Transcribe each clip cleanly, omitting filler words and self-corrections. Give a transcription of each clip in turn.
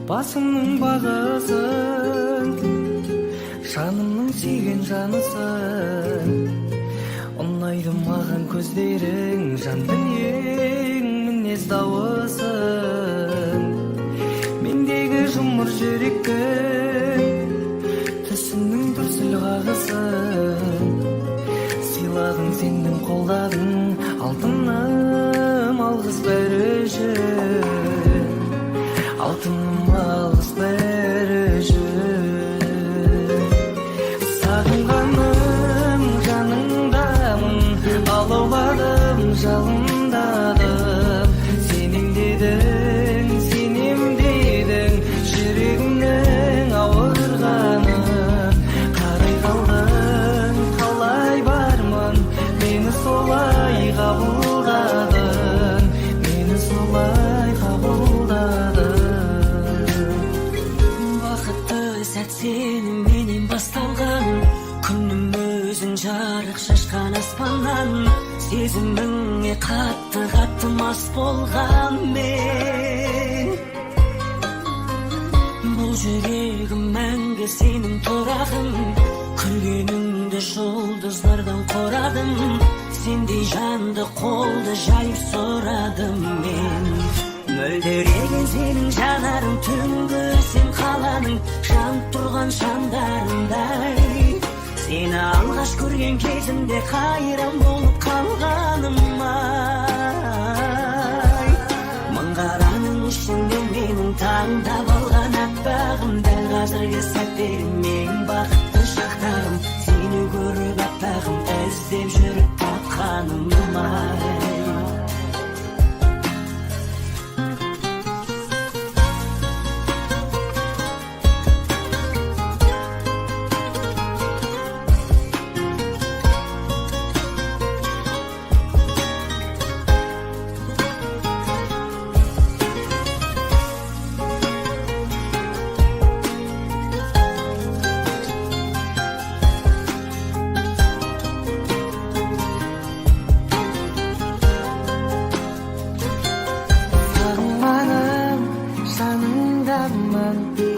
басымның бағысың, жанымның сүйген жанысың. Ұнайды маған көздерің, жан дүниең, мінез дауысың. Мендегі жұмыр жүрекің, түсімнің дүрсіл қағысың. Сыйладың сенің қолдадың, алтыным алғыс бәрі үшін, алтыным алғыс бәрі үшін. Сағынғаным жаныңдамын, алауладым жалындадым. Сенем дедің, жүрегімнің ауырғаны. Қарай қалдың, қалай бармын, мені солай қабылдадың, мені солай қабылдадың. Бақытты сәт сеніменен басталған, күнім өзің жарық шашқан аспаннан. Сезіміңе қатты мас болған мен. Бұл жүрегім мәңгі сенің тұрағың, күлгеніңді жұлдыздардан қорадым. Сендей жанды қолды жайып сұрадым мен. Мөлдіреген сенің жанарың, түнгі сен қаланың жанып тұрған шамдарындай. Сені алғаш көрген кезімде қайран болып қалғаным ай. Мың қараның ішінде менің таңдап алған аппағым, дәл қазіргі сәттерім ең бақытты шақтарым. Сені көріп аппағым, іздеп жүріп тапқаным ай.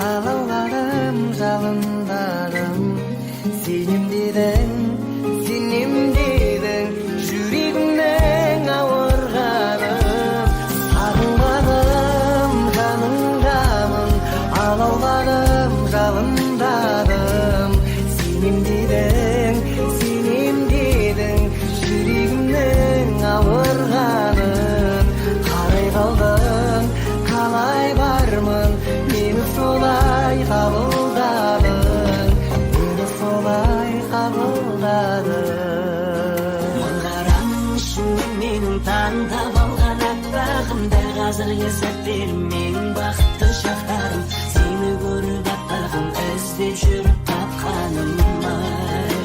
Алауларым жалындарым. Сенем дедің, жүрегімнің ауырғаным. Сағынғаным жаныңдамын, алауларым жалындарым. Сенем дедің, жүрегімнің ауырғаным. Қарай қалдың, қалай бармын, мені солай қабылдадың, мені солай қабылдадың. Мың қараның ішінде менің таңдап алған аппағым, дәл қазіргі сәттерім менің бақытты шақтарым. Сені көріп аппағым, іздеп жүріп тапқаным ай.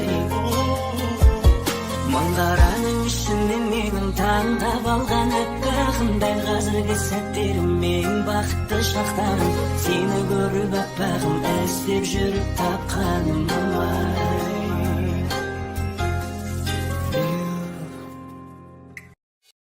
Мың қараның ішінде менің таңдап алған аппағым, дәл қазіргі сәттерім менің бақытты шақтарым. Сені көріп аппағым, іздеп жүріп тапқаным ай.